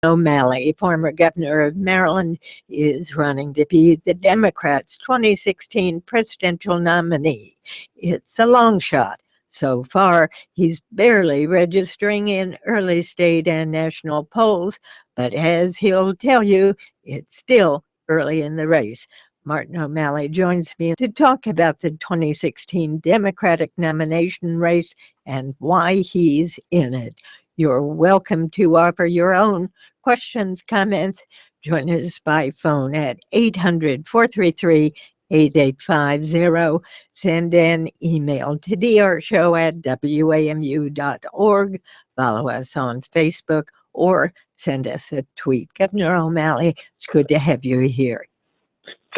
O'Malley, former governor of Maryland, is running to be the Democrats' 2016 presidential nominee. It's a long shot. So far, he's barely registering in early state and national polls, but as he'll tell you, it's still early in the race. Martin O'Malley joins me to talk about the 2016 Democratic nomination race and why he's in it. You're welcome to offer your own questions, comments. Join us by phone at 800-433-8850. Send an email to drshow@wamu.org. Follow us on Facebook or send us a tweet. Governor O'Malley, it's good to have you here.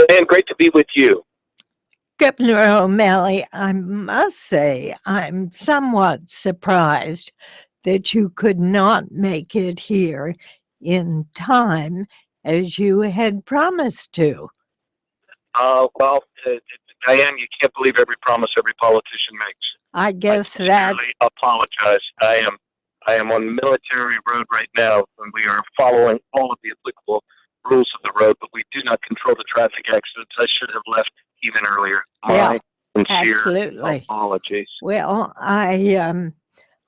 Dan, great to be with you. Governor O'Malley, I must say I'm somewhat surprised that you could not make it here in time as you had promised to. Diane, you can't believe every promise every politician makes. I guess I that. sincerely apologize. I am on military road right now, and we are following all of the applicable rules of the road, but we do not control the traffic accidents. I should have left even earlier. Yeah, My sincere absolutely. apologies. Well, I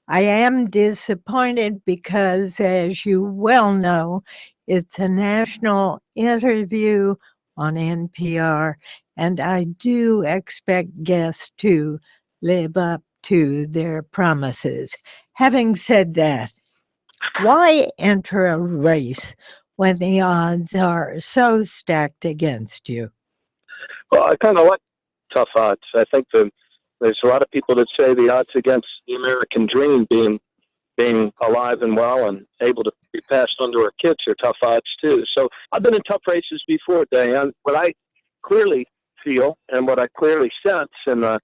am disappointed because, as you well know, it's a national interview on NPR, and I do expect guests to live up to their promises. Having said that, why enter a race when the odds are so stacked against you? Well, I kind of like tough odds. I think there's a lot of people that say the odds against the American dream being alive and well and able to be passed on to our kids are tough odds too. So I've been in tough races before, Diane. What I clearly feel and what I clearly sense in the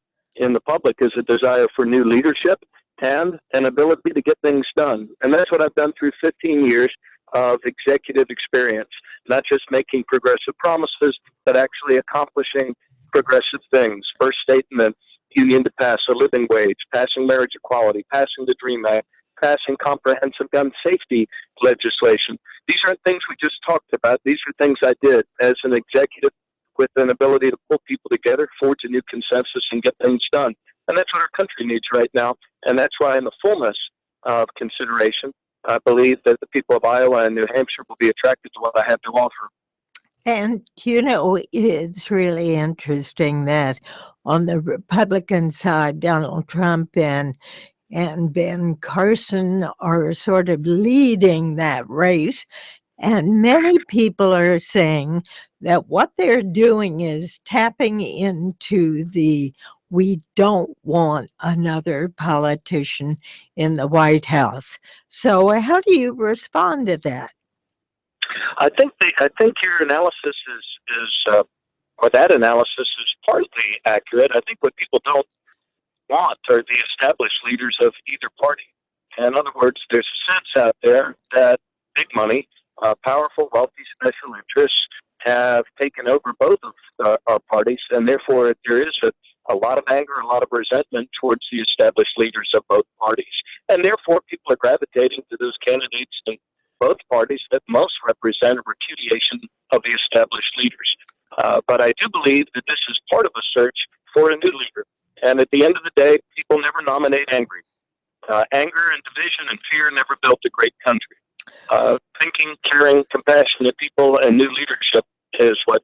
public is a desire for new leadership and an ability to get things done. And that's what I've done through 15 years of executive experience, not just making progressive promises, but actually accomplishing progressive things. First state in the union to pass a living wage, passing marriage equality, passing the DREAM Act, passing comprehensive gun safety legislation. These aren't things we just talked about. These are things I did as an executive with an ability to pull people together, forge a new consensus, and get things done. And that's what our country needs right now. And that's why, in the fullness of consideration, I believe that the people of Iowa and New Hampshire will be attracted to what I have to offer. And, it's really interesting that on the Republican side, Donald Trump and Ben Carson are sort of leading that race. And many people are saying that what they're doing is tapping into the we don't want another politician in the White House. So how do you respond to that? I think your analysis or that analysis is partly accurate. I think what people don't want are the established leaders of either party. In other words, there's a sense out there that big money, powerful, wealthy special interests have taken over both of our parties, and therefore there is a lot of anger, a lot of resentment towards the established leaders of both parties. And therefore people are gravitating to those candidates in both parties that most represent a repudiation of the established leaders. But I do believe that this is part of a search for a new leader. And at the end of the day, people never nominate angry. Anger and division and fear never built a great country. Thinking, caring, compassionate people and new leadership is what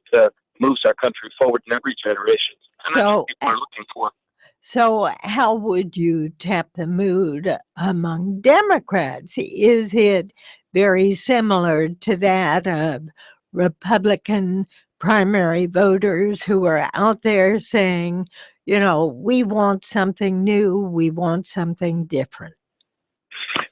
moves our country forward in every generation. And that's what people are looking for. So how would you tap the mood among Democrats? Is it very similar to that of Republican primary voters who are out there saying, we want something new, we want something different?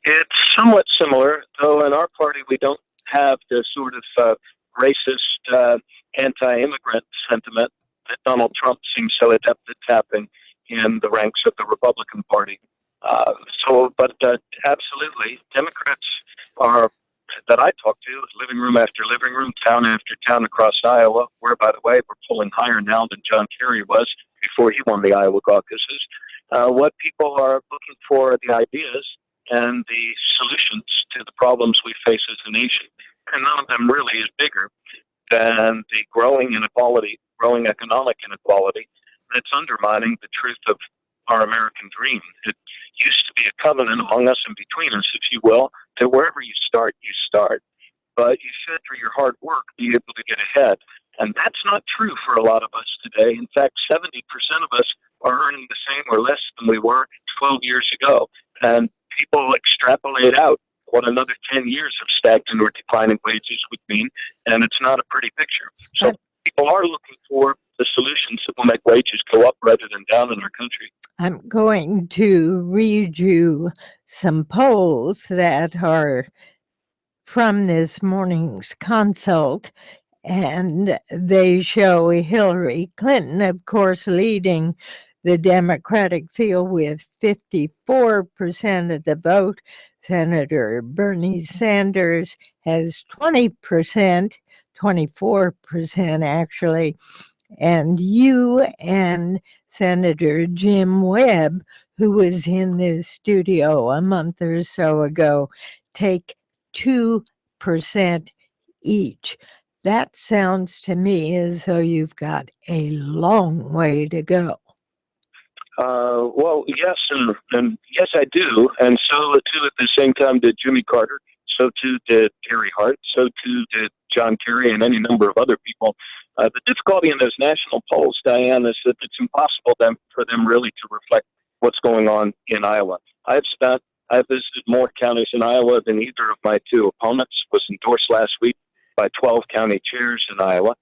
It's somewhat similar, though in our party we don't have the sort of racist, anti-immigrant sentiment that Donald Trump seems so adept at tapping in the ranks of the Republican Party. Absolutely, Democrats are, that I talk to, living room after living room, town after town across Iowa, where, by the way, we're polling higher now than John Kerry was before he won the Iowa caucuses. What people are looking for are the ideas and the solutions to the problems we face as a nation. And none of them really is bigger than the growing inequality, growing economic inequality that's undermining the truth of our American dream. It used to be a covenant among us and between us, if you will, that wherever you start, you start. But you should, through your hard work, be able to get ahead. And that's not true for a lot of us today. In fact, 70% of us are earning the same or less than we were 12 years ago. And people extrapolate out what another 10 years of stagnant or declining wages would mean, and it's not a pretty picture. So people are looking for the solutions that will make wages go up rather than down in our country. I'm going to read you some polls that are from this morning's consult, and they show Hillary Clinton, of course, leading the Democratic field with 54% of the vote. Senator Bernie Sanders has 20%, 24% actually, and you and Senator Jim Webb, who was in this studio a month or so ago, take 2% each. That sounds to me as though you've got a long way to go. Well, yes, and yes, I do. And so, too, at the same time did Jimmy Carter. So, too, did Gary Hart. So, too, did John Kerry and any number of other people. The difficulty in those national polls, Diane, is that it's impossible for them really to reflect what's going on in Iowa. I've visited more counties in Iowa than either of my two opponents. Was endorsed last week by 12 county chairs in Iowa.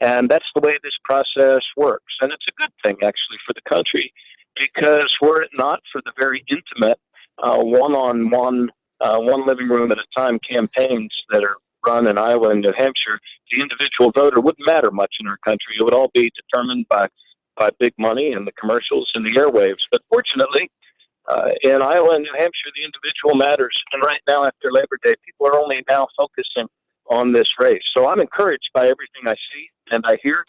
And that's the way this process works. And it's a good thing, actually, for the country, because were it not for the very intimate one-on-one, one living room at a time campaigns that are run in Iowa and New Hampshire, the individual voter wouldn't matter much in our country. It would all be determined by big money and the commercials and the airwaves. But fortunately, in Iowa and New Hampshire, the individual matters. And right now, after Labor Day, people are only now focusing on this race. So I'm encouraged by everything I see and I hear.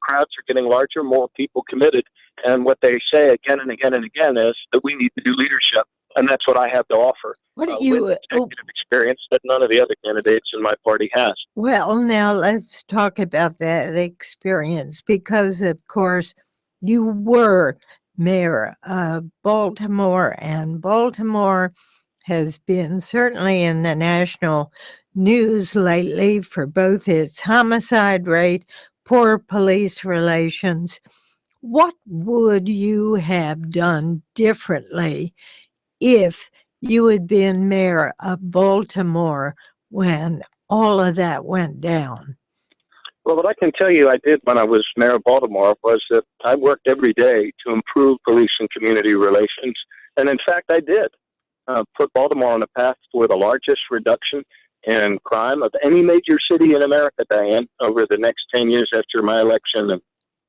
Crowds are getting larger, more people committed. And what they say again and again and again is that we need to do leadership. And that's what I have to offer. What do you with executive experience that none of the other candidates in my party has. Well, now let's talk about that experience, because, of course, you were mayor of Baltimore, and Baltimore has been certainly in the national news lately for both its homicide rate, poor police relations. What would you have done differently if you had been mayor of Baltimore when all of that went down? Well, what I can tell you I did when I was mayor of Baltimore was that I worked every day to improve police and community relations. And in fact, I did put Baltimore on a path for the largest reduction in crime of any major city in America, Diane, over the next 10 years after my election in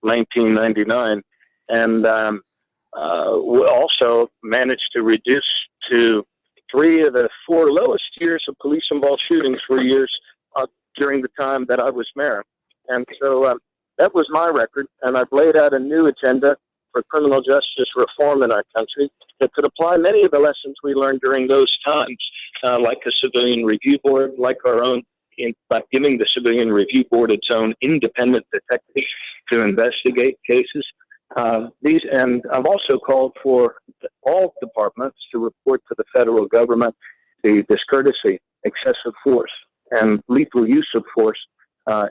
1999. And we also managed to reduce to 3 of the 4 lowest years of police-involved shootings were years during the time that I was mayor. And so that was my record, and I've laid out a new agenda for criminal justice reform in our country that could apply many of the lessons we learned during those times, like a civilian review board, like our own, by giving the civilian review board its own independent detective to investigate cases. And I've also called for all departments to report to the federal government the discourtesy, excessive force, and lethal use of force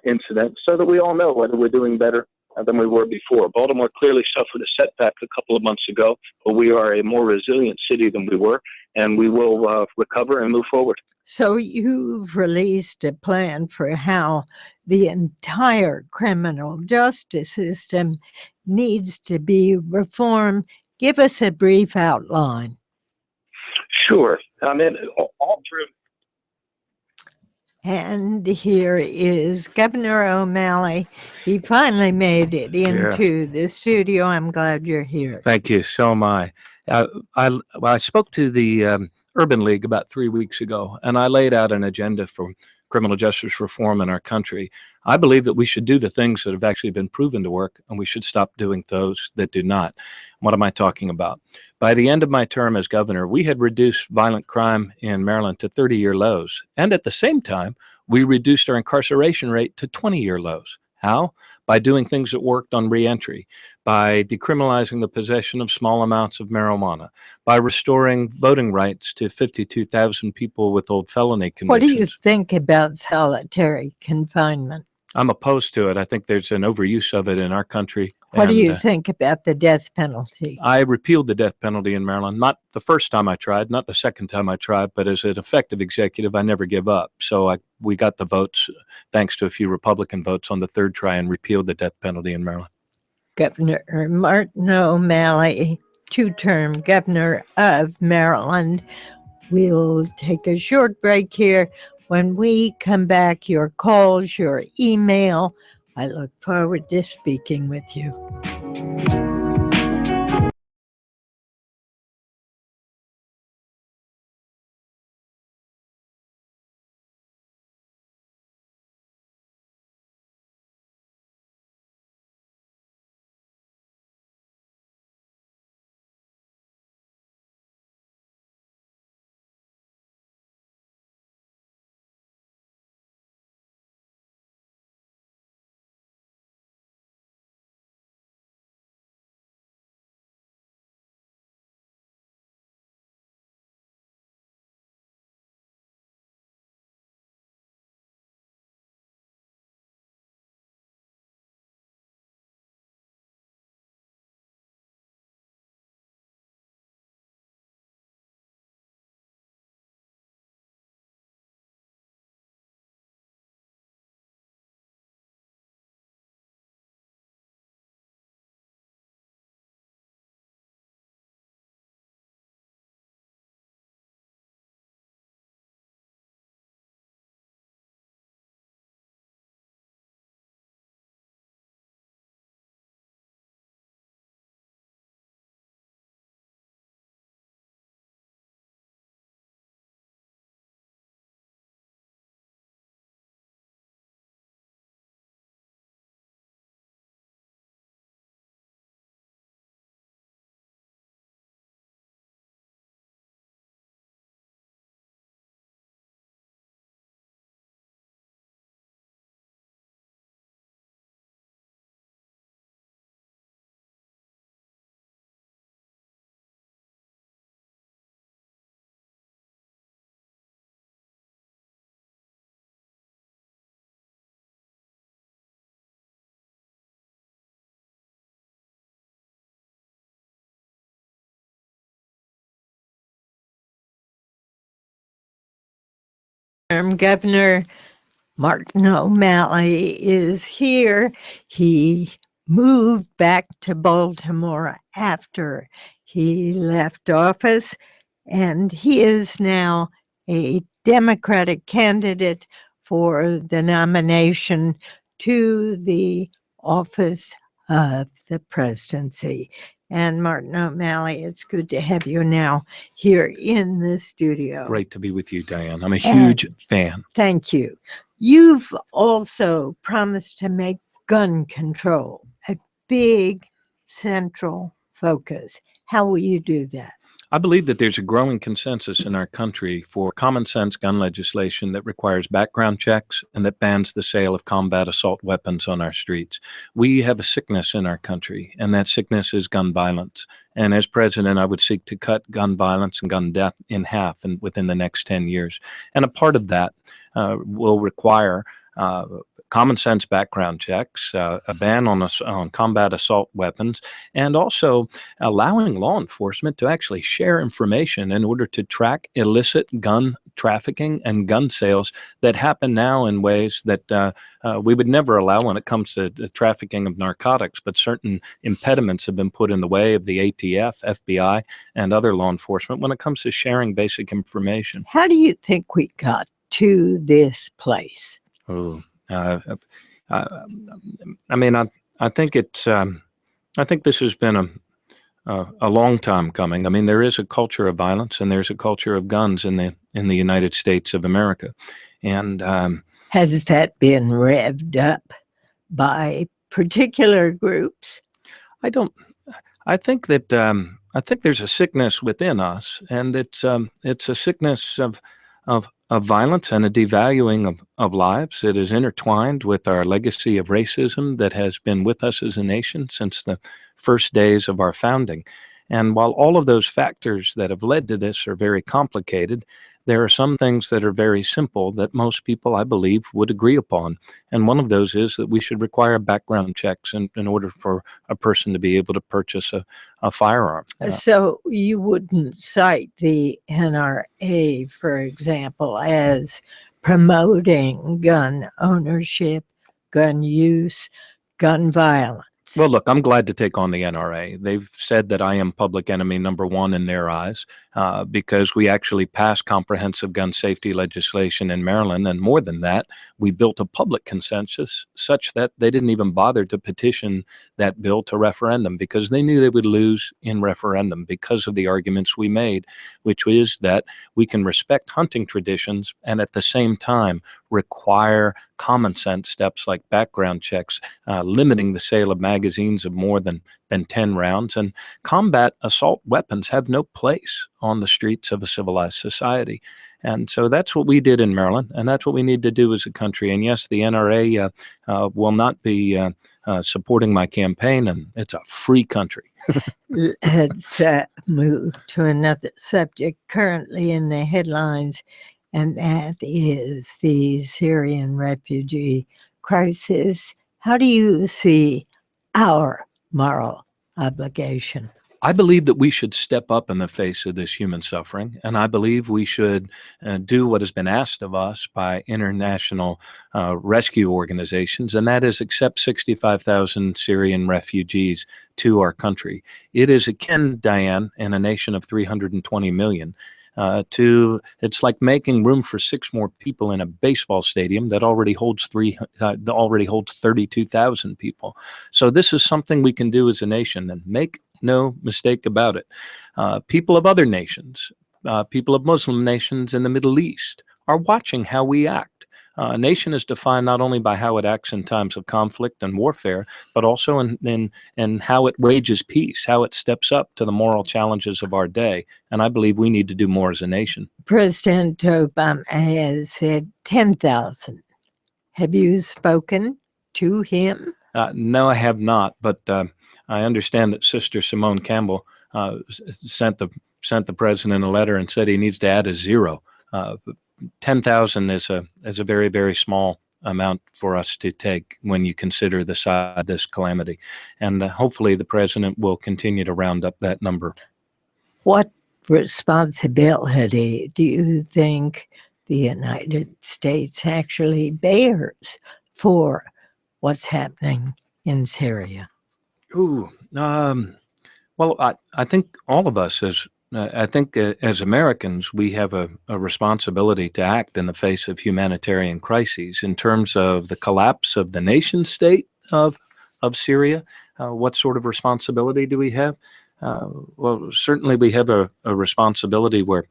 incidents, so that we all know whether we're doing better than we were before. Baltimore clearly suffered a setback a couple of months ago, but we are a more resilient city than we were, and we will recover and move forward. So you've released a plan for how the entire criminal justice system needs to be reformed. Give us a brief outline. Sure. I mean, all through. And here is Governor O'Malley. He finally made it into the studio. I'm glad you're here. Thank you. So am I. I spoke to the Urban League about 3 weeks ago, and I laid out an agenda for criminal justice reform in our country. I believe that we should do the things that have actually been proven to work, and we should stop doing those that do not. What am I talking about? By the end of my term as governor, we had reduced violent crime in Maryland to 30-year lows. And at the same time, we reduced our incarceration rate to 20-year lows. How? By doing things that worked on reentry, by decriminalizing the possession of small amounts of marijuana, by restoring voting rights to 52,000 people with old felony convictions. What do you think about solitary confinement? I'm opposed to it. I think there's an overuse of it in our country. What do you think about the death penalty? I repealed the death penalty in Maryland, not the first time I tried, not the second time I tried, but as an effective executive, I never give up. So we got the votes, thanks to a few Republican votes on the third try, and repealed the death penalty in Maryland. Governor Martin O'Malley, two-term governor of Maryland. We'll take a short break here. When we come back, your calls, your email. I look forward to speaking with you. Governor Martin O'Malley is here. He moved back to Baltimore after he left office, and he is now a Democratic candidate for the nomination to the office of the presidency. And Martin O'Malley, it's good to have you now here in the studio. Great to be with you, Diane. I'm a huge fan. Thank you. You've also promised to make gun control a big central focus. How will you do that? I believe that there's a growing consensus in our country for common sense gun legislation that requires background checks and that bans the sale of combat assault weapons on our streets. We have a sickness in our country, and that sickness is gun violence. And as president, I would seek to cut gun violence and gun death in half within the next 10 years. And a part of that will require common sense background checks, a ban on combat assault weapons, and also allowing law enforcement to actually share information in order to track illicit gun trafficking and gun sales that happen now in ways that we would never allow when it comes to the trafficking of narcotics. But certain impediments have been put in the way of the ATF, FBI, and other law enforcement when it comes to sharing basic information. How do you think we got to this place? Oh. I mean, I think it's. I think this has been a long time coming. I mean, there is a culture of violence and there's a culture of guns in the United States of America, And Has that been revved up by particular groups? I think that I think there's a sickness within us, and it's a sickness of violence and a devaluing of lives. It is intertwined with our legacy of racism that has been with us as a nation since the first days of our founding. And while all of those factors that have led to this are very complicated, there are some things that are very simple that most people, I believe, would agree upon. And one of those is that we should require background checks in order for a person to be able to purchase a firearm. So you wouldn't cite the NRA, for example, as promoting gun ownership, gun use, gun violence. Well, look, I'm glad to take on the NRA. They've said that I am public enemy number one in their eyes because we actually passed comprehensive gun safety legislation in Maryland. And more than that, we built a public consensus such that they didn't even bother to petition that bill to referendum because they knew they would lose in referendum because of the arguments we made, which is that we can respect hunting traditions and at the same time require common sense steps like background checks, limiting the sale of magazines of more than 10 rounds. And combat assault weapons have no place on the streets of a civilized society. And so that's what we did in Maryland, and that's what we need to do as a country. And yes, the NRA will not be supporting my campaign, and it's a free country. Let's move to another subject currently in the headlines, and that is the Syrian refugee crisis. How do you see our moral obligation? I believe that we should step up in the face of this human suffering, and I believe we should do what has been asked of us by international rescue organizations, and that is accept 65,000 Syrian refugees to our country. It is akin, Diane, in a nation of 320 million. It's like making room for 6 more people in a baseball stadium that already holds 32,000 people. So this is something we can do as a nation, and make no mistake about it. People of other nations, people of Muslim nations in the Middle East are watching how we act. A nation is defined not only by how it acts in times of conflict and warfare, but also in how it wages peace, how it steps up to the moral challenges of our day. And I believe we need to do more as a nation. President Obama has said 10,000. Have you spoken to him? No, I have not, but I understand that Sister Simone Campbell sent the president a letter and said he needs to add a 0. 10,000 is a very, very small amount for us to take when you consider the size of this calamity. And hopefully the president will continue to round up that number. What responsibility do you think the United States actually bears for what's happening in Syria? Well, I think all of us as Americans, we have a responsibility to act in the face of humanitarian crises. In terms of the collapse of the nation state of Syria, what sort of responsibility do we have? Well, certainly we have a responsibility where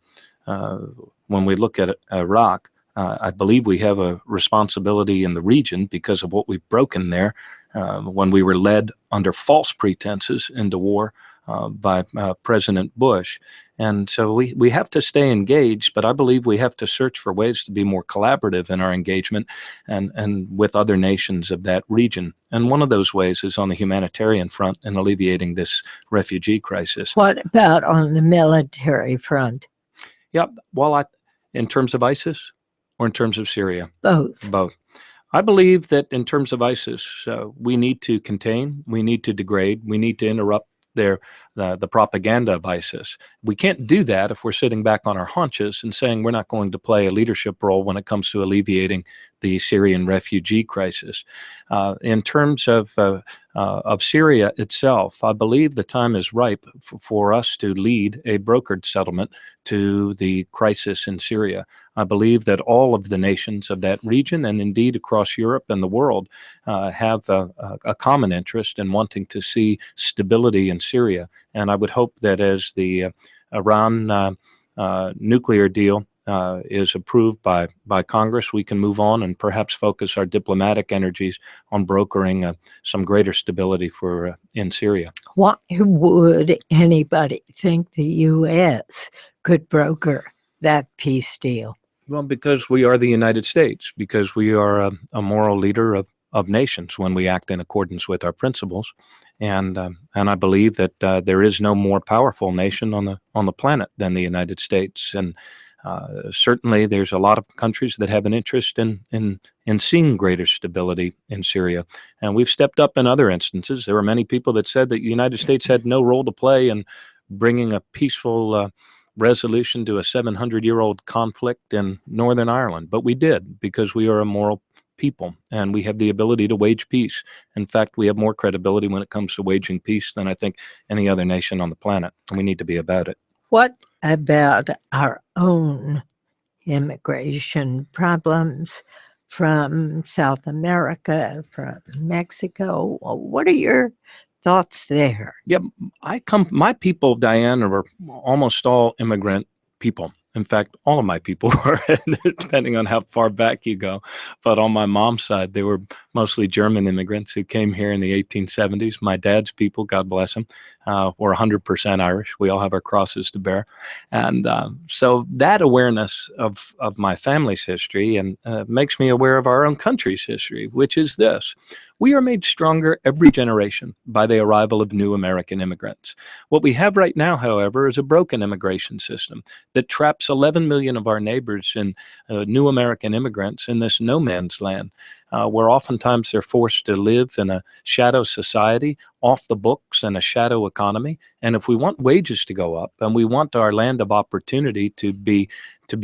when we look at Iraq, I believe we have a responsibility in the region because of what we've broken there when we were led under false pretenses into war by President Bush. And so we have to stay engaged, but I believe we have to search for ways to be more collaborative in our engagement and with other nations of that region. And one of those ways is on the humanitarian front and alleviating this refugee crisis. What about on the military front? Yeah, well, in terms of ISIS or in terms of Syria? Both. Both. I believe that in terms of ISIS, we need to contain, we need to degrade, we need to interrupt the propaganda of ISIS. We can't do that if we're sitting back on our haunches and saying we're not going to play a leadership role when it comes to alleviating the Syrian refugee crisis. In terms of Syria itself, I believe the time is ripe for us to lead a brokered settlement to the crisis in Syria. I believe that all of the nations of that region, and indeed across Europe and the world, have a common interest in wanting to see stability in Syria. And I would hope that as the Iran nuclear deal is approved by Congress, we can move on and perhaps focus our diplomatic energies on brokering some greater stability for in Syria. Why would anybody think the U.S. could broker that peace deal? Well, because we are the United States, because we are a moral leader of nations when we act in accordance with our principles, and I believe that there is no more powerful nation on the planet than the United States, and certainly there's a lot of countries that have an interest in seeing greater stability in Syria, and we've stepped up in other instances. There were many people that said that the United States had no role to play in bringing a peaceful resolution to a 700-year-old conflict in Northern Ireland. But we did, because we are a moral people and we have the ability to wage peace. In fact, we have more credibility when it comes to waging peace than I think any other nation on the planet, and we need to be about it. What about our own immigration problems from South America, from Mexico? What are your thoughts there? Yeah, my people, Diane, are almost all immigrant people. In fact, all of my people were, depending on how far back you go. But on my mom's side, they were mostly German immigrants who came here in the 1870s. My dad's people, God bless them, were 100% Irish. We all have our crosses to bear. And so that awareness of my family's history and makes me aware of our own country's history, which is this. We are made stronger every generation by the arrival of new American immigrants. What we have right now, however, is a broken immigration system that traps 11 million of our neighbors in new American immigrants in this no man's land, where oftentimes they're forced to live in a shadow society, off the books, and a shadow economy. And if we want wages to go up and we want our land of opportunity to be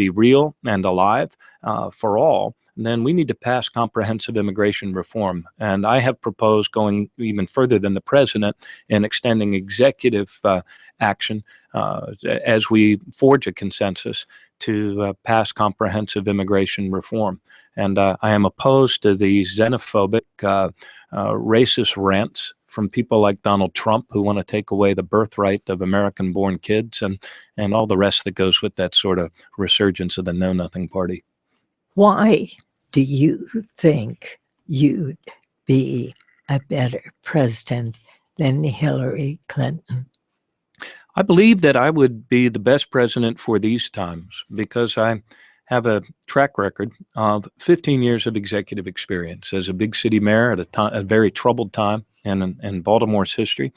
real and alive for all, then we need to pass comprehensive immigration reform. And I have proposed going even further than the president in extending executive action as we forge a consensus to pass comprehensive immigration reform. And I am opposed to the xenophobic, racist rants from people like Donald Trump, who want to take away the birthright of American-born kids and all the rest that goes with that sort of resurgence of the Know-Nothing Party. Why do you think you'd be a better president than Hillary Clinton? I believe that I would be the best president for these times because I have a track record of 15 years of executive experience as a big city mayor at a very troubled time in Baltimore's history,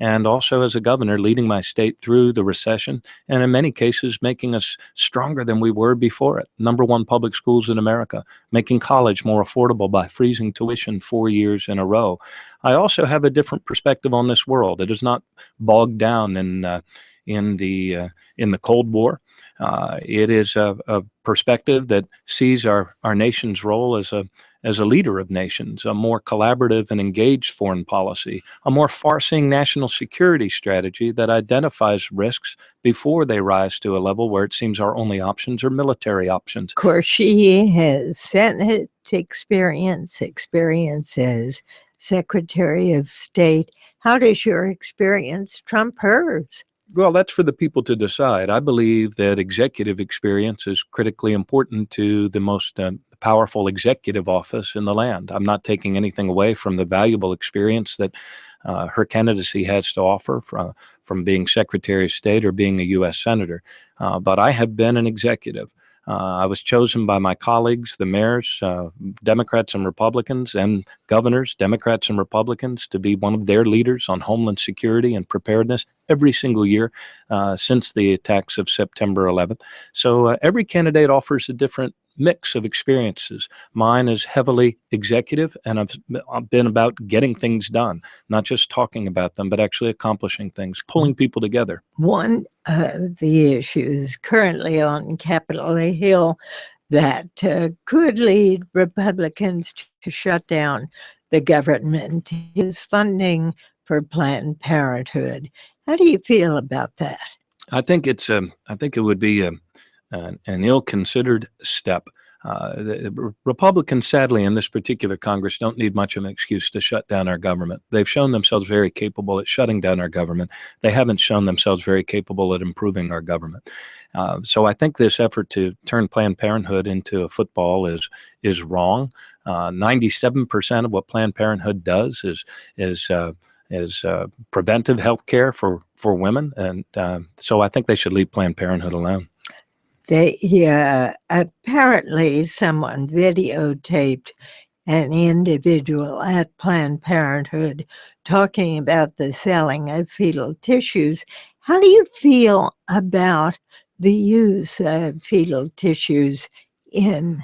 and also as a governor leading my state through the recession, and in many cases making us stronger than we were before it. #1 public schools in America, making college more affordable by freezing tuition 4 years in a row. I also have a different perspective on this world. It is not bogged down in the Cold War. It is a perspective that sees our nation's role as a leader of nations, a more collaborative and engaged foreign policy, a more far-seeing national security strategy that identifies risks before they rise to a level where it seems our only options are military options. Of course, she has Senate experience as Secretary of State. How does your experience trump hers? Well, that's for the people to decide. I believe that executive experience is critically important to the most powerful executive office in the land. I'm not taking anything away from the valuable experience that her candidacy has to offer from being Secretary of State or being a U.S. Senator. But I have been an executive. I was chosen by my colleagues, the mayors, Democrats and Republicans, and governors, Democrats and Republicans, to be one of their leaders on Homeland Security and preparedness every single year since the attacks of September 11th. So every candidate offers a different mix of experiences. Mine is heavily executive, and I've been about getting things done, not just talking about them, but actually accomplishing things, pulling people together. One of the issues currently on Capitol Hill that could lead Republicans to shut down the government is funding for Planned Parenthood. How do you feel about that? I think it would be an ill-considered step. The Republicans, sadly, in this particular Congress, don't need much of an excuse to shut down our government. They've shown themselves very capable at shutting down our government. They haven't shown themselves very capable at improving our government. So I think this effort to turn Planned Parenthood into a football is wrong. 97% of what Planned Parenthood does is preventive health care for women, and so I think they should leave Planned Parenthood alone. Apparently someone videotaped an individual at Planned Parenthood talking about the selling of fetal tissues. How do you feel about the use of fetal tissues in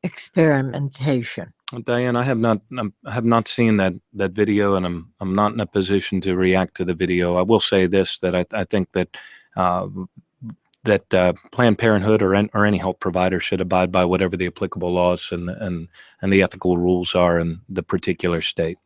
experimentation? Diane, I have not seen that video, and I'm not in a position to react to the video. I will say this: that I think that Planned Parenthood or any health provider should abide by whatever the applicable laws and the ethical rules are in the particular state.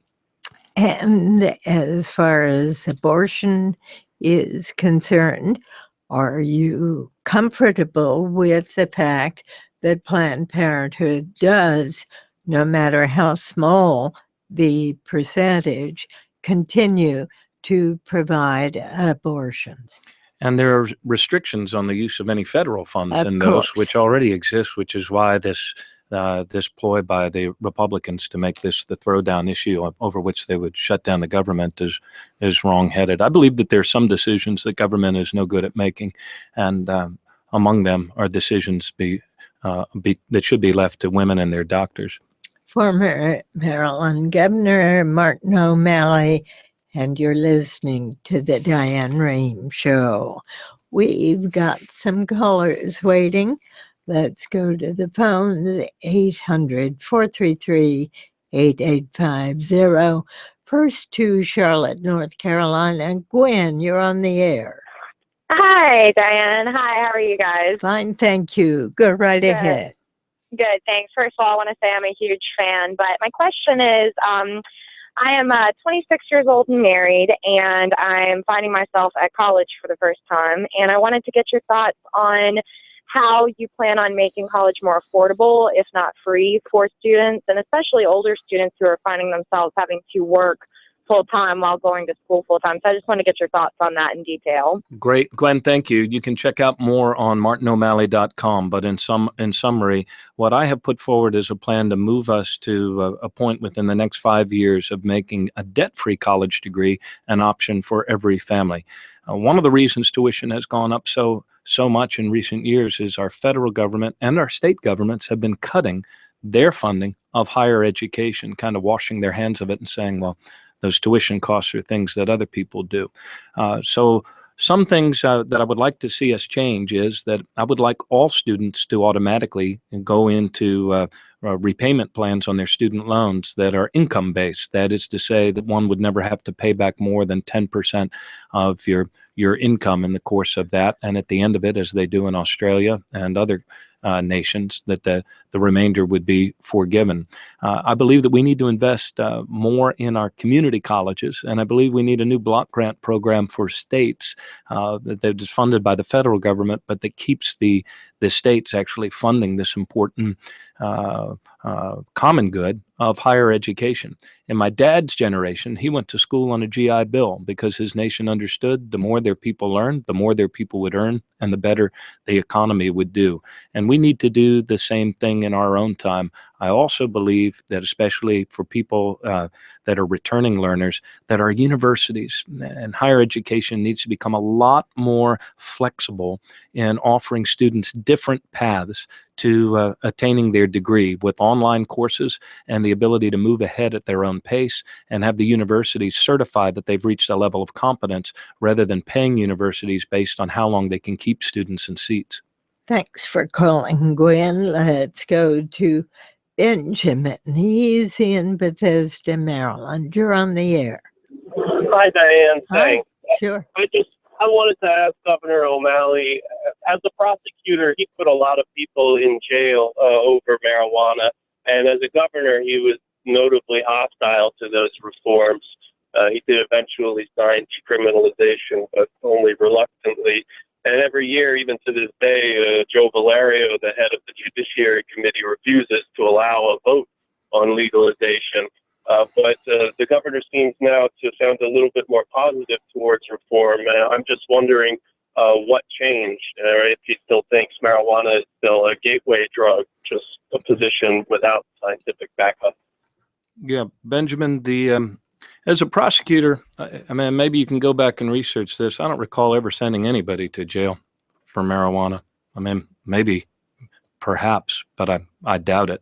And as far as abortion is concerned, are you comfortable with the fact that Planned Parenthood does, no matter how small the percentage, continue to provide abortions? And there are restrictions on the use of any federal funds Of in those, course. which already exist, which is why this ploy by the Republicans to make this the throwdown issue over which they would shut down the government is wrongheaded. I believe that there are some decisions that government is no good at making, and among them are decisions that should be left to women and their doctors. Former Maryland Governor Martin O'Malley, and you're listening to the Diane Rehm Show. We've got some callers waiting. Let's go to the phones, 800-433-8850. First to Charlotte, North Carolina. Gwen, you're on the air. Hi, Diane. Hi, how are you guys? Fine, thank you. Go right ahead. Good, thanks. First of all, I want to say I'm a huge fan, but my question is, I am 26 years old and married, and I'm finding myself at college for the first time, and I wanted to get your thoughts on how you plan on making college more affordable, if not free, for students, and especially older students who are finding themselves having to work full-time while going to school full-time. So I just want to get your thoughts on that in detail. Great, Gwen, thank you. You can check out more on martino'malley.com, but in summary, what I have put forward is a plan to move us to a point within the next 5 years of making a debt-free college degree an option for every family. One of the reasons tuition has gone up so much in recent years is our federal government and our state governments have been cutting their funding of higher education, kind of washing their hands of it and saying, well, those tuition costs are things that other people do. So some things that I would like to see us change is that I would like all students to automatically go into repayment plans on their student loans that are income-based. That is to say that one would never have to pay back more than 10% of your income in the course of that. And at the end of it, as they do in Australia and other nations, that the remainder would be forgiven. I believe that we need to invest more in our community colleges, and I believe we need a new block grant program for states that is funded by the federal government, but that keeps the states actually funding this important common good of higher education. In my dad's generation, he went to school on a GI Bill because his nation understood the more their people learned, the more their people would earn, and the better the economy would do. And we need to do the same thing in our own time. I also believe that especially for people that are returning learners, that our universities and higher education needs to become a lot more flexible in offering students different paths to attaining their degree with online courses and the ability to move ahead at their own pace and have the universities certify that they've reached a level of competence rather than paying universities based on how long they can keep students in seats. Thanks for calling, Gwen. Let's go to Benjamin. He's in Bethesda, Maryland. You're on the air. Hi, Diane. Thanks. Sure. I wanted to ask Governor O'Malley, as a prosecutor, he put a lot of people in jail over marijuana, and as a governor, he was notably hostile to those reforms. He did eventually sign decriminalization, but only reluctantly. And every year, even to this day, Joe Valerio, the head of the Judiciary Committee, refuses to allow a vote on legalization. But the governor seems now to sound a little bit more positive towards reform. I'm just wondering what changed, or if he still thinks marijuana is still a gateway drug, just a position without scientific backup. Yeah, Benjamin, as a prosecutor, I mean, maybe you can go back and research this. I don't recall ever sending anybody to jail for marijuana. I mean, maybe, perhaps, but I doubt it.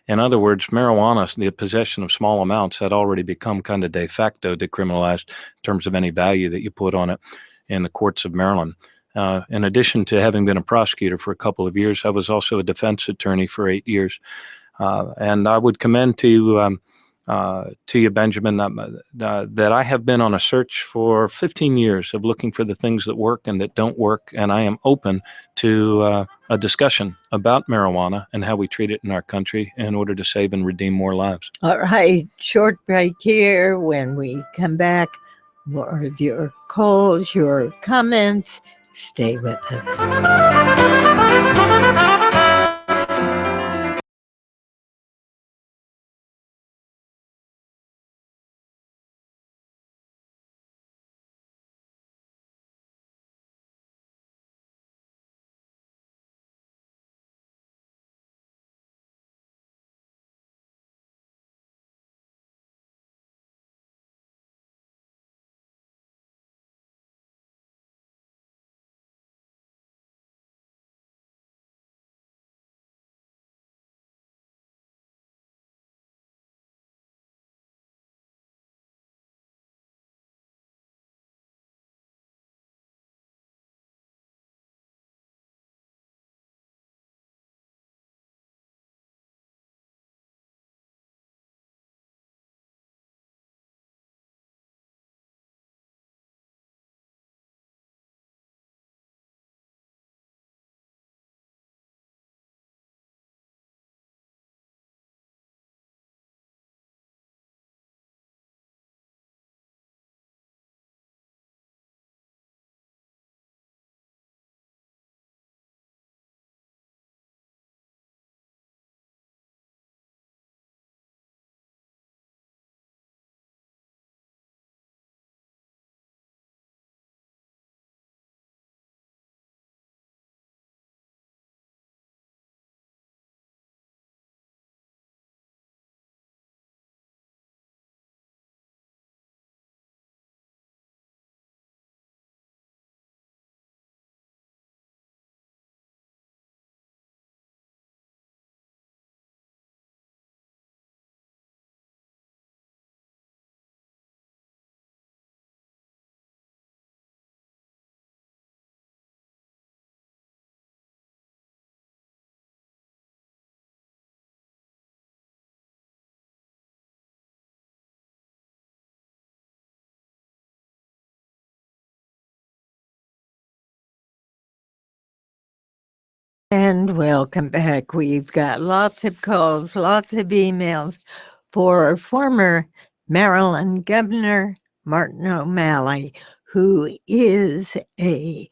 In other words, marijuana, the possession of small amounts, had already become kind of de facto decriminalized in terms of any value that you put on it in the courts of Maryland. In addition to having been a prosecutor for a couple of years, I was also a defense attorney for 8 years. And I would commend to you, Benjamin, that I have been on a search for 15 years of looking for the things that work and that don't work. And I am open to a discussion about marijuana and how we treat it in our country in order to save and redeem more lives. All right, short break here. When we come back, more of your calls, your comments. Stay with us. And welcome back. We've got lots of calls, lots of emails for former Maryland Governor Martin O'Malley, who is a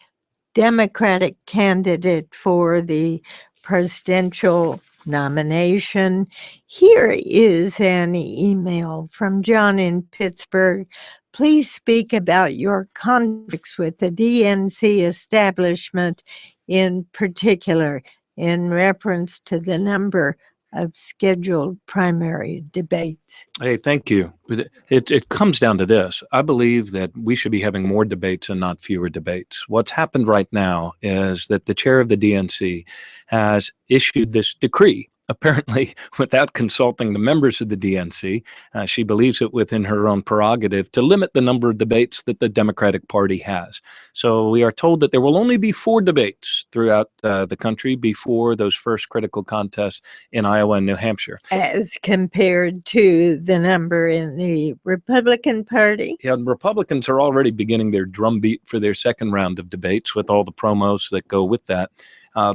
Democratic candidate for the presidential nomination. Here is an email from John in Pittsburgh. Please speak about your conflicts with the DNC establishment, in particular, in reference to the number of scheduled primary debates. Hey, thank you. It comes down to this. I believe that we should be having more debates and not fewer debates. What's happened right now is that the chair of the DNC has issued this decree, apparently without consulting the members of the DNC. She believes it within her own prerogative to limit the number of debates that the Democratic Party has. So we are told that there will only be 4 debates throughout the country before those first critical contests in Iowa and New Hampshire. As compared to the number in the Republican Party? Yeah, and Republicans are already beginning their drumbeat for their second round of debates with all the promos that go with that.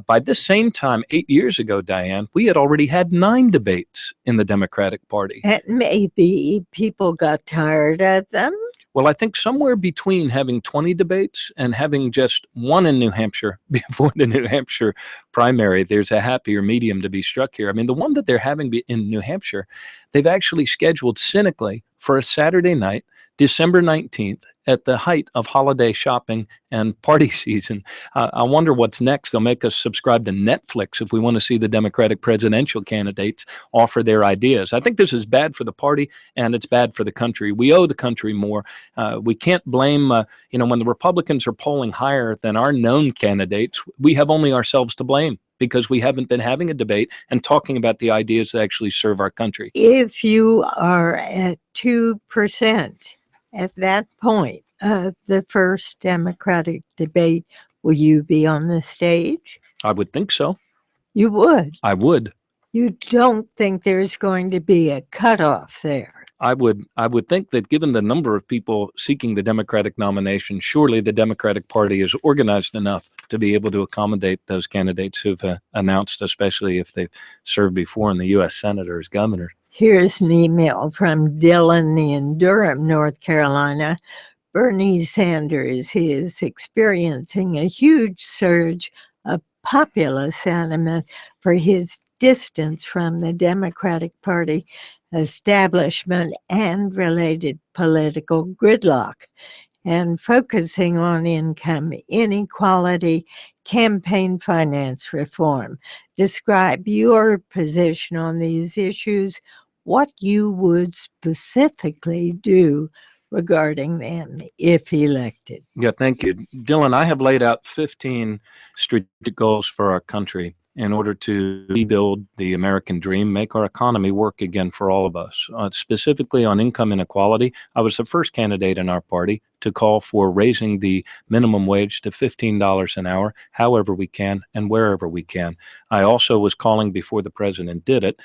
By this same time, 8 years ago, Diane, we had already had 9 debates in the Democratic Party. And maybe people got tired of them. Well, I think somewhere between having 20 debates and having just one in New Hampshire before the New Hampshire primary, there's a happier medium to be struck here. I mean, the one that they're having in New Hampshire, they've actually scheduled cynically for a Saturday night, December 19th, at the height of holiday shopping and party season. I wonder what's next. They'll make us subscribe to Netflix if we want to see the Democratic presidential candidates offer their ideas. I think this is bad for the party and it's bad for the country. We owe the country more. We can't blame, when the Republicans are polling higher than our known candidates, we have only ourselves to blame because we haven't been having a debate and talking about the ideas that actually serve our country. If you are at 2% at that point of the first Democratic debate, will you be on the stage? I would think so. You would. I would. You don't think there's going to be a cutoff there? I would think that given the number of people seeking the Democratic nomination, surely the Democratic Party is organized enough to be able to accommodate those candidates who've announced, especially if they've served before in the U.S. Senate or as governors. Here's an email from Dylan in Durham, North Carolina. Bernie Sanders is experiencing a huge surge of popular sentiment for his distance from the Democratic Party establishment and related political gridlock, and focusing on income inequality, campaign finance reform. Describe your position on these issues, what you would specifically do regarding them if elected. Yeah, thank you. Dylan, I have laid out 15 strategic goals for our country in order to rebuild the American dream, make our economy work again for all of us. Specifically on income inequality, I was the first candidate in our party to call for raising the minimum wage to $15 an hour, however we can and wherever we can. I also was calling before the president did it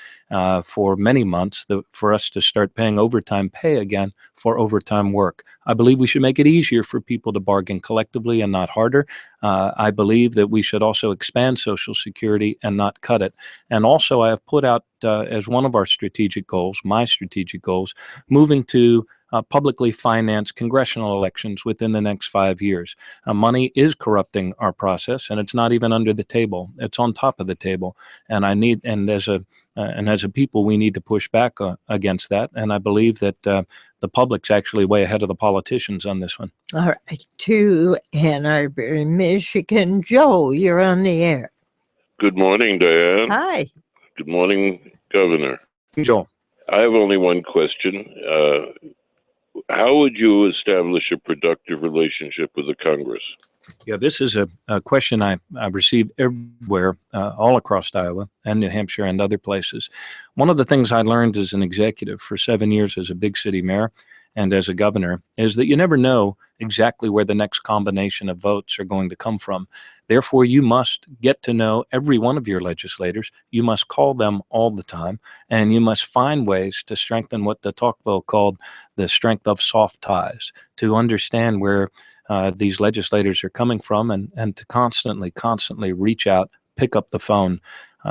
for many months for us to start paying overtime pay again for overtime work. I believe we should make it easier for people to bargain collectively and not harder. I believe that we should also expand Social Security and not cut it. And also I have put out as one of our strategic goals, my strategic goals, moving to publicly financed congressional elections within the next 5 years. Money is corrupting our process, and it's not even under the table. It's on top of the table. And as a people, we need to push back against that. And I believe that the public's actually way ahead of the politicians on this one. All right, to Ann Arbor, Michigan. Joe, you're on the air. Good morning, Diane. Hi. Good morning, Governor. Joel. I have only one question. How would you establish a productive relationship with the Congress? Yeah, this is a question I receive everywhere, all across Iowa and New Hampshire and other places. One of the things I learned as an executive for 7 years as a big city mayor and as a governor is that you never know exactly where the next combination of votes are going to come from. Therefore, you must get to know every one of your legislators. You must call them all the time, and you must find ways to strengthen what de Tocqueville called the strength of soft ties, to understand where these legislators are coming from and to constantly reach out, pick up the phone.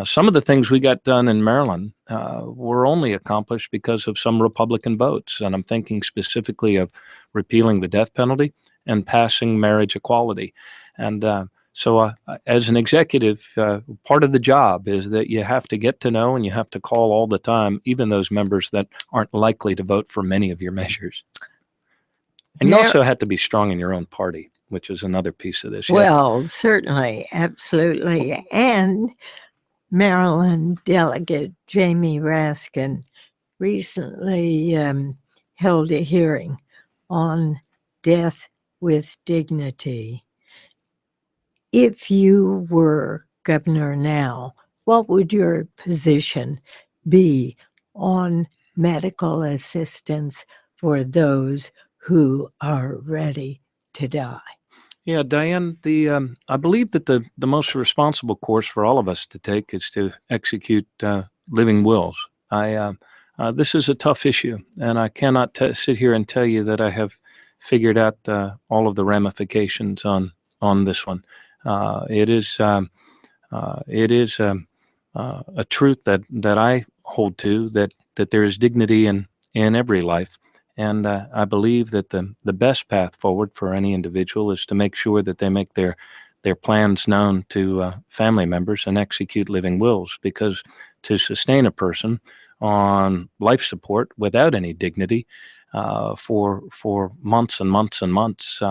Some of the things we got done in Maryland were only accomplished because of some Republican votes. And I'm thinking specifically of repealing the death penalty and passing marriage equality. And so as an executive, part of the job is that you have to get to know and you have to call all the time, even those members that aren't likely to vote for many of your measures. And you also have to be strong in your own party, which is another piece of this. Well, certainly, absolutely. And Maryland Delegate Jamie Raskin recently held a hearing on death with dignity. If you were governor now, what would your position be on medical assistance for those who are ready to die? Yeah, Diane, I believe that the most responsible course for all of us to take is to execute living wills. This is a tough issue, and I cannot sit here and tell you that I have figured out all of the ramifications on this one. It is a truth that I hold to, that there is dignity in every life, And I believe that the best path forward for any individual is to make sure that they make their plans known to family members and execute living wills, because to sustain a person on life support without any dignity for months and months and months,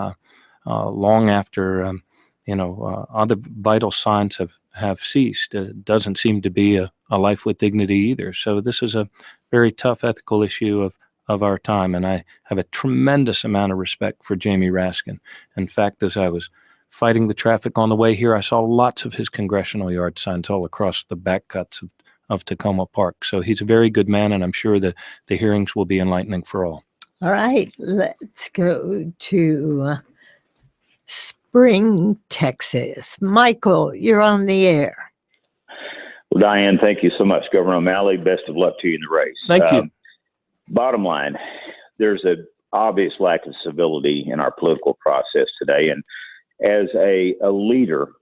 long after other vital signs have ceased, doesn't seem to be a life with dignity either. So this is a very tough ethical issue of our time, and I have a tremendous amount of respect for Jamie Raskin. In fact, as I was fighting the traffic on the way here, I saw lots of his congressional yard signs all across the back cuts of Tacoma Park. So he's a very good man, and I'm sure that the hearings will be enlightening for all. All right, let's go to Spring, Texas. Michael, you're on the air. Well, Diane, thank you so much. Governor O'Malley, best of luck to you in the race. Thank you. Bottom line, there's an obvious lack of civility in our political process today. And as a leader,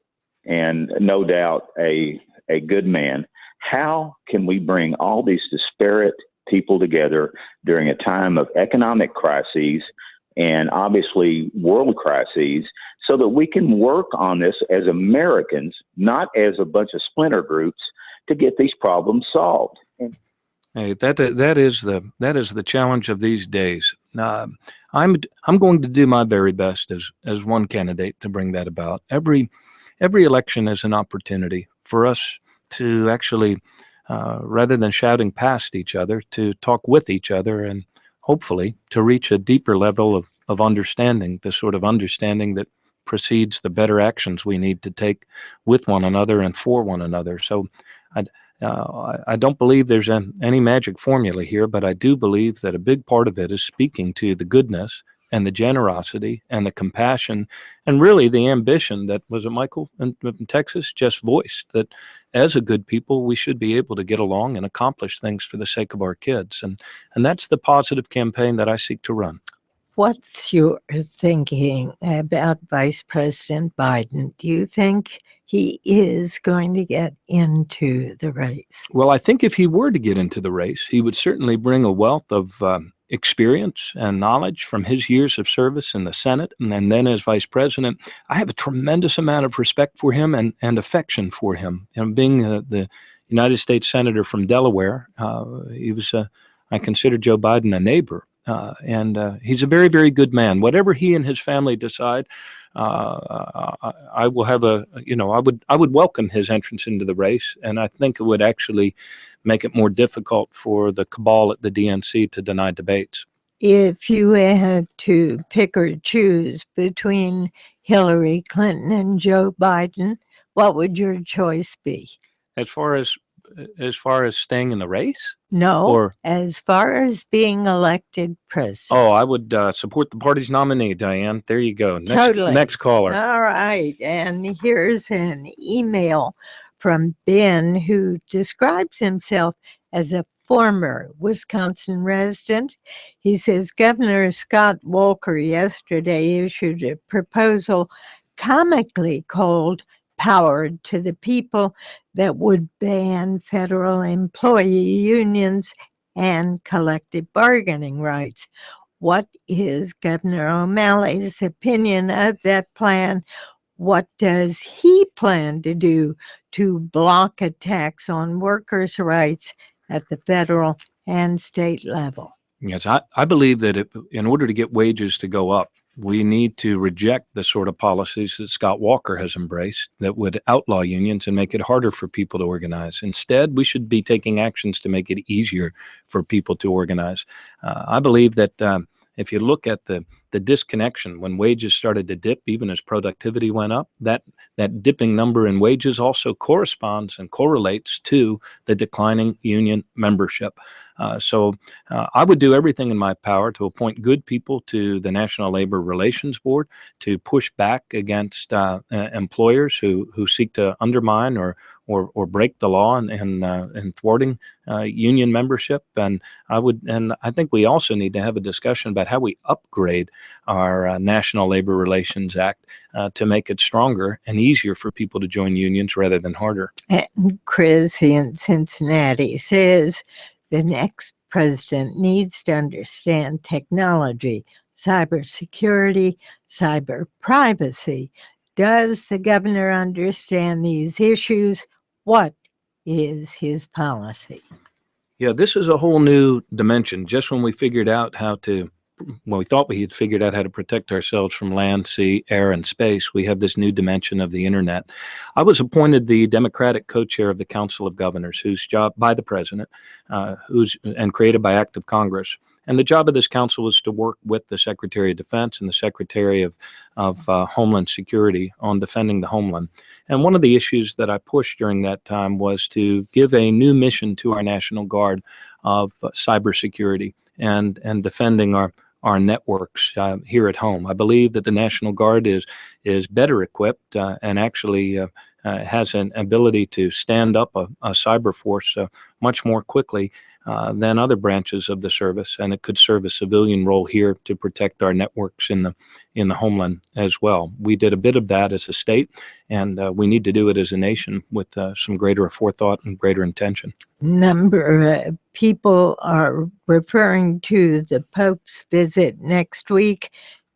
and no doubt a good man, how can we bring all these disparate people together during a time of economic crises and obviously world crises, so that we can work on this as Americans, not as a bunch of splinter groups, to get these problems solved? Hey, that is the challenge of these days. I'm going to do my very best as one candidate to bring that about. Every election is an opportunity for us to actually, rather than shouting past each other, to talk with each other and hopefully to reach a deeper level of understanding, the sort of understanding that precedes the better actions we need to take with one another and for one another. So I don't believe there's any magic formula here, but I do believe that a big part of it is speaking to the goodness and the generosity and the compassion and really the ambition that, was it Michael in Texas, just voiced, that as a good people, we should be able to get along and accomplish things for the sake of our kids. And that's the positive campaign that I seek to run. What's your thinking about Vice President Biden? Do you think he is going to get into the race? Well, I think if he were to get into the race, he would certainly bring a wealth of experience and knowledge from his years of service in the Senate. And then as vice president, I have a tremendous amount of respect for him and affection for him. And being the United States Senator from Delaware, I consider Joe Biden a neighbor. And he's a very, very good man. Whatever he and his family decide, I will have I would welcome his entrance into the race, and I think it would actually make it more difficult for the cabal at the DNC to deny debates. If you had to pick or choose between Hillary Clinton and Joe Biden, what would your choice be? As far as staying in the race? No, or as far as being elected president. Oh, I would support the party's nominee, Diane. There you go. Totally. Next caller. All right. And here's an email from Ben, who describes himself as a former Wisconsin resident. He says Governor Scott Walker yesterday issued a proposal comically called "Powered to the People" that would ban federal employee unions and collective bargaining rights. What is Governor O'Malley's opinion of that plan? What does he plan to do to block attacks on workers' rights at the federal and state level? Yes, I believe that in order to get wages to go up, we need to reject the sort of policies that Scott Walker has embraced that would outlaw unions and make it harder for people to organize. Instead, we should be taking actions to make it easier for people to organize. I believe that if you look at the disconnection when wages started to dip, even as productivity went up, that dipping number in wages also corresponds and correlates to the declining union membership. So I would do everything in my power to appoint good people to the National Labor Relations Board, to push back against employers who seek to undermine or break the law and thwarting union membership. And I think we also need to have a discussion about how we upgrade our National Labor Relations Act to make it stronger and easier for people to join unions rather than harder. And Chris in Cincinnati says the next president needs to understand technology, cybersecurity, cyber privacy. Does the governor understand these issues? What is his policy? Yeah, this is a whole new dimension. Just when we figured out how to, when we thought we had figured out how to protect ourselves from land, sea, air, and space, we have this new dimension of the internet. I was appointed the Democratic co-chair of the Council of Governors, whose job by the president, and created by act of Congress. And the job of this council was to work with the Secretary of Defense and the Secretary of Homeland Security on defending the homeland. And one of the issues that I pushed during that time was to give a new mission to our National Guard of cybersecurity and defending our networks here at home. I believe that the National Guard is better equipped and actually has an ability to stand up a cyber force much more quickly than other branches of the service, and it could serve a civilian role here to protect our networks in the homeland as well. We did a bit of that as a state, and we need to do it as a nation with some greater forethought and greater intention. Number of people are referring to the Pope's visit next week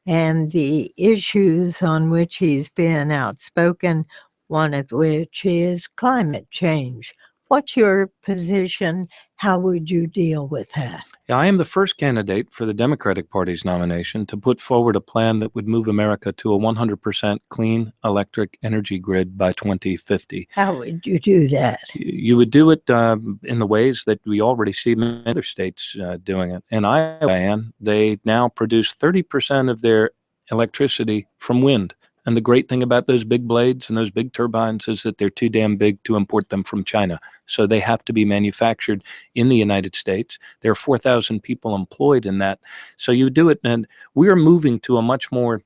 and the issues on which he's been outspoken, one of which is climate change. What's your position? How would you deal with that? Yeah, I am the first candidate for the Democratic Party's nomination to put forward a plan that would move America to a 100% clean electric energy grid by 2050. How would you do that? You would do it in the ways that we already see many other states doing it. In Iowa, they now produce 30% of their electricity from wind. And the great thing about those big blades and those big turbines is that they're too damn big to import them from China. So they have to be manufactured in the United States. There are 4,000 people employed in that. So you do it, and we're moving to a much more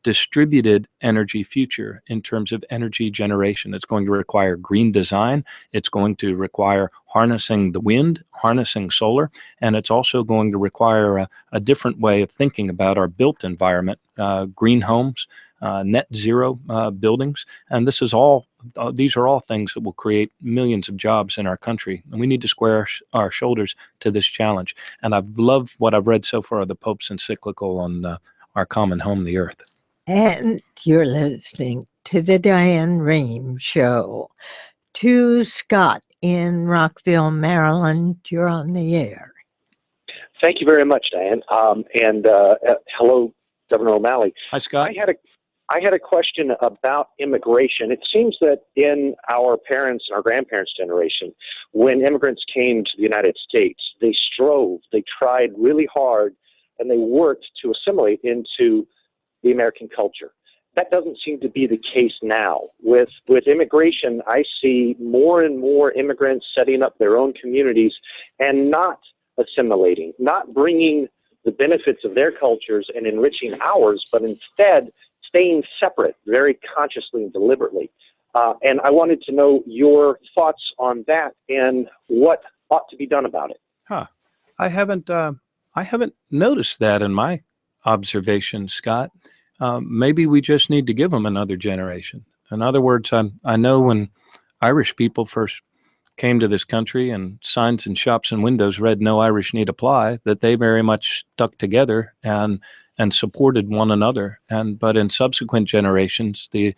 distributed energy future in terms of energy generation. It's going to require green design. It's going to require harnessing the wind, harnessing solar, and it's also going to require a different way of thinking about our built environment, green homes, net zero buildings. And this is all, these are all things that will create millions of jobs in our country. And we need to square our shoulders to this challenge. And I've loved what I've read so far of the Pope's encyclical on our common home, the earth. And you're listening to the Diane Rehm Show. To Scott in Rockville, Maryland, you're on the air. Thank you very much, Diane. And hello, Governor O'Malley. Hi, Scott. I had a question about immigration. It seems that in our parents' and our grandparents' generation, when immigrants came to the United States, they strove, they tried really hard, and they worked to assimilate into the American culture. That doesn't seem to be the case now. With immigration, I see more and more immigrants setting up their own communities and not assimilating, not bringing the benefits of their cultures and enriching ours, but instead staying separate very consciously and deliberately. And I wanted to know your thoughts on that and what ought to be done about it. I haven't noticed that in my observation, Scott. Maybe we just need to give them another generation. In other words, I know when Irish people first came to this country and signs in shops and windows read "No Irish Need Apply," that they very much stuck together and supported one another. But in subsequent generations, that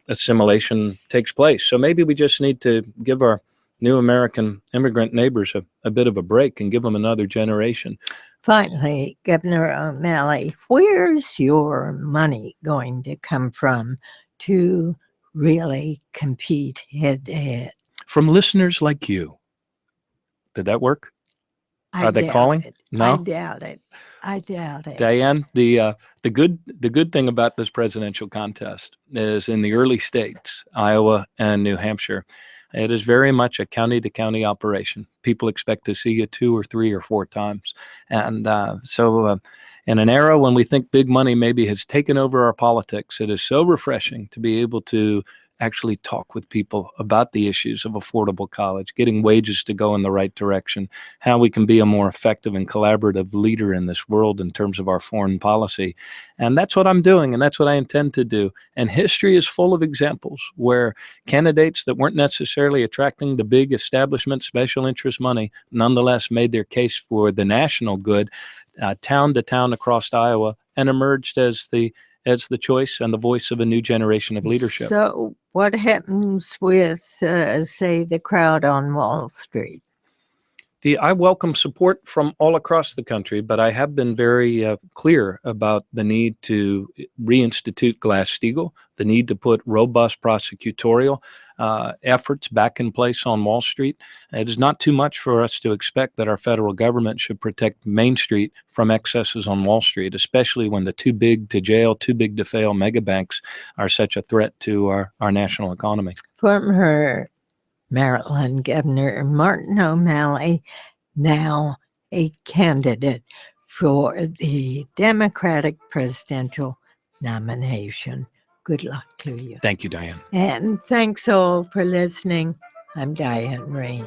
assimilation takes place. So maybe we just need to give our new American immigrant neighbors a bit of a break and give them another generation. Finally, Governor O'Malley, where's your money going to come from to really compete head to head? From listeners like you. Did that work? Are they calling? It. No? I doubt it. Diane, the good thing about this presidential contest is in the early states, Iowa and New Hampshire, it is very much a county-to-county operation. People expect to see you 2 or 3 or 4 times. And so in an era when we think big money maybe has taken over our politics, it is so refreshing to be able to actually talk with people about the issues of affordable college, getting wages to go in the right direction, how we can be a more effective and collaborative leader in this world in terms of our foreign policy. And that's what I'm doing, and that's what I intend to do. And history is full of examples where candidates that weren't necessarily attracting the big establishment special interest money nonetheless made their case for the national good, town to town across Iowa, and emerged as the choice and the voice of a new generation of leadership. So what happens with, say, the crowd on Wall Street? I welcome support from all across the country, but I have been very clear about the need to reinstitute Glass-Steagall, the need to put robust prosecutorial efforts back in place on Wall Street. It is not too much for us to expect that our federal government should protect Main Street from excesses on Wall Street, especially when the too big to jail, too big to fail mega banks are such a threat to our national economy. Former Maryland Governor Martin O'Malley, now a candidate for the Democratic presidential nomination. Good luck to you. Thank you, Diane. And thanks all for listening. I'm Diane Rain.